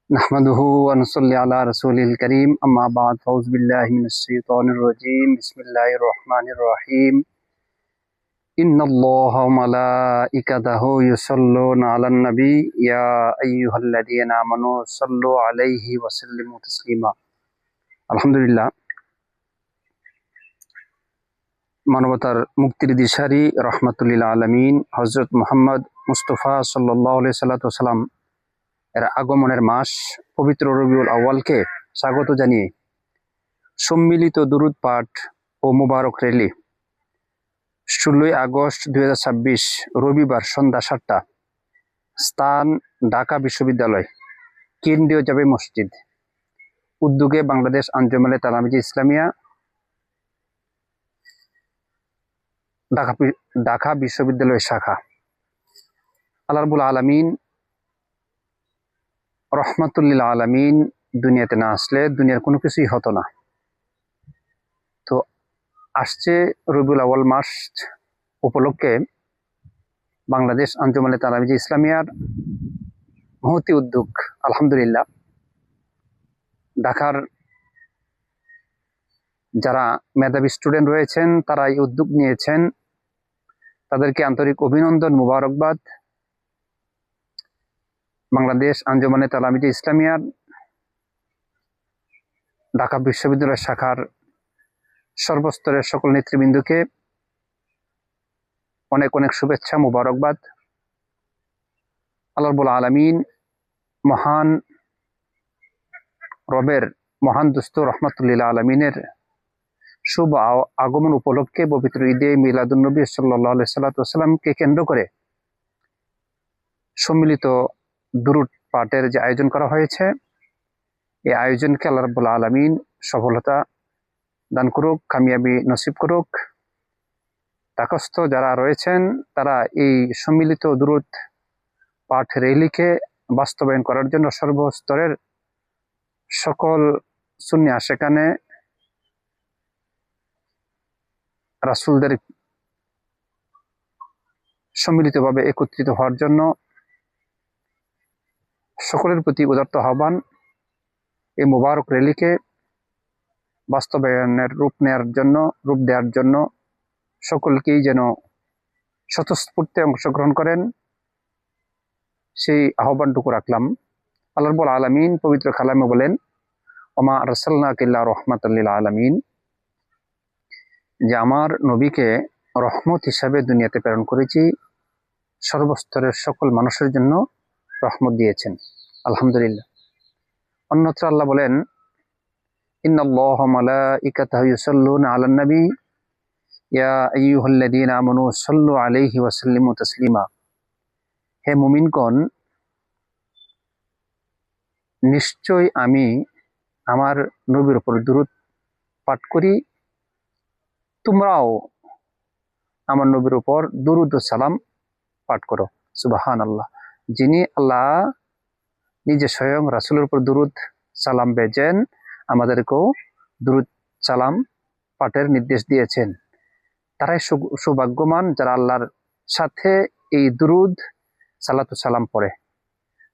नहमदुहु व नुसल्ली अला रसूलिल करीम अम्मा बाद फौज़ बिल्लाहि मिनश शैतानिर रजीम बिस्मिल्लाहिर रहमानिर रहीम इन्नल्लाहा व मलाइकतहु युसल्लूना अलन नबी या अय्युहल्लज़ीना आमनू सल्लु अलैहि व सल्लिमू तस्लीमा। আলহামদুলিল্লাহ, মানবতার মুক্তির দিশারি রহমাতুল্লিল আলামিন হযরত মুহাম্মদ মুস্তাফা সাল্লাল্লাহু আলাইহি সাল্লাম এর আগমনের মাস পবিত্র রবিউল আউয়ালকে স্বাগত জানিয়ে সম্মিলিত দুরূদ পাঠ ও মুবারক র্যালি 16 আগস্ট 2026 রবিবার সন্ধ্যা 7টা, স্থান ঢাকা বিশ্ববিদ্যালয় কেন্দ্রীয় জামে মসজিদ, উদ্যোগে বাংলাদেশ আঞ্জুমানে তালামিজে ইসলামিয়া ঢাকা বিশ্ববিদ্যালয় শাখা। আল্লাহ রাব্বুল আলামিন রহমাতুল্লিল আলামিন দুনিয়াতে না আসলে দুনিয়ার কোনো কিছুই হতো না। তো আসছে রবিউল আউয়াল মাস উপলক্ষে বাংলাদেশ আঞ্জুমানে তালামিজে ইসলামিয়ার মহতি উদ্যোগ, আলহামদুলিল্লাহ, ঢাকার যারা মেধাবী স্টুডেন্ট রয়েছেন তারা এই উদ্যোগ নিয়েছেন, তাদেরকে আন্তরিক অভিনন্দন, মুবারকবাদ। বাংলাদেশ আঞ্জুমানে তালামিজে ইসলামিয়ার ঢাকা বিশ্ববিদ্যালয় শাখার সর্বস্তরের সকল নেতৃবৃন্দকে অনেক অনেক শুভেচ্ছা, মুবারকবাদ। আল্লাহ রাব্বুল আলামিন মহান রবের মহান দুস্থ রহমাতুল্লিল আলামিনের শুভ আগমন উপলক্ষে পবিত্র ঈদে মিলাদুন্নবী সাল্লাল্লাহু আলাইহি সাল্লামকে কেন্দ্র করে সম্মিলিত দুরূদ পাঠের যে আয়োজন করা হয়েছে, এই আয়োজনকে আল্লাহ রাব্বুল আলামিন সফলতা দান করুক, কামিয়াবি নসিব করুক। ঢাকাস্থ যারা রয়েছেন তারা এই সম্মিলিত দুরূদ পাঠ র্যালিকে বাস্তবায়ন করার জন্য সর্বস্তরের সকল সুন্নি আশেকানে রাসূলদের সম্মিলিতভাবে একত্রিত হওয়ার জন্য সকলের প্রতি উদাত্ত আহ্বান। এই মুবারক র্যালিকে বাস্তবায়নের রূপ দেওয়ার জন্য সকলকেই যেন স্বতঃস্ফূর্তে অংশগ্রহণ করেন, সেই আহ্বানটুকু রাখলাম। আল্লাহ রাব্বুল আলামিন পবিত্র কালামে বলেন, ওমা আরসালনাকা ইল্লা রাহমাতাল লিল আলামিন, যে আমার নবীকে রহমত হিসাবে দুনিয়াতে প্রেরণ করেছি, সর্বস্তরের সকল মানুষের জন্য রহমত দিয়েছেন, আলহামদুলিল্লাহ। অন্যত্র আল্লাহ বলেন, ইন্নাল্লাহা ওয়া মালাইকাতাহু ইউসাল্লুনা আলান নবী ইয়া আইয়ুহাল্লাযীনা আমানু সাল্লু আলাইহি ওয়া সাল্লিমু তাসলিমা। হে মুমিনগণ, নিশ্চয় আমি আমার নবীর উপর দুরূদ পাঠ করি, তোমরাও আমার নবীর উপর দুরূদ ও সালাম পাঠ করো। সুবহানাল্লাহ। যিনি আল্লাহ নিজে স্বয়ং রাসূলের উপর দুরূদ সালাম ভেজেন, আমাদেরকেও দুরূদ সালাম পাঠের নির্দেশ দিয়েছেন। তারাই সৌভাগ্যবান যারা আল্লাহর সাথে এই দুরূদ সালাতু সালাম পড়ে।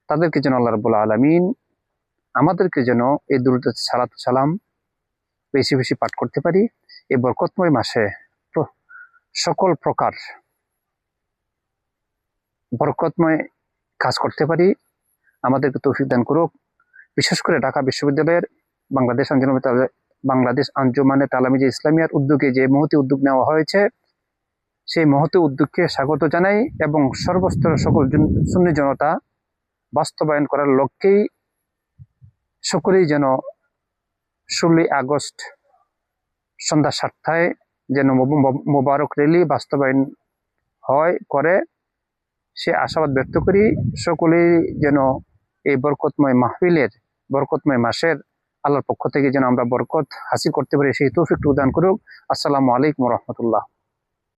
তাদেরকে যেন আল্লাহ রাব্বুল আলামিন আমাদেরকে যেন এই দুরূদ সালাতু সালাম বেশি বেশি পাঠ করতে পারি, এই বরকতময় মাসে সকল প্রকার বরকতময় কাজ করতে পারি, আমাদেরকে তৌফিক দান করুক। বিশেষ করে ঢাকা বিশ্ববিদ্যালয়ের বাংলাদেশ আঞ্জুমানে তালামিজে ইসলামিয়ার উদ্যোগে যে মহতি উদ্যোগ নেওয়া হয়েছে, সেই মহতি উদ্যোগকে স্বাগত জানাই এবং সর্বস্তরের সকল সুন্নি জনতা বাস্তবায়ন করার লক্ষ্যেই সকলেই যেন 16 আগস্ট সন্ধ্যা 7টায় যেন মোবারক র্যালি বাস্তবায়ন করে সে আশাবাদ ব্যক্ত করি। সকলেই যেন এই বরকতময় মাহফিলের বরকতময় মাসের আল্লাহর পক্ষ থেকে যেন আমরা বরকত হাসিল করতে পারি, সেই তৌফিক দান করুক। আসসালামু আলাইকুম ওয়া রাহমাতুল্লাহ।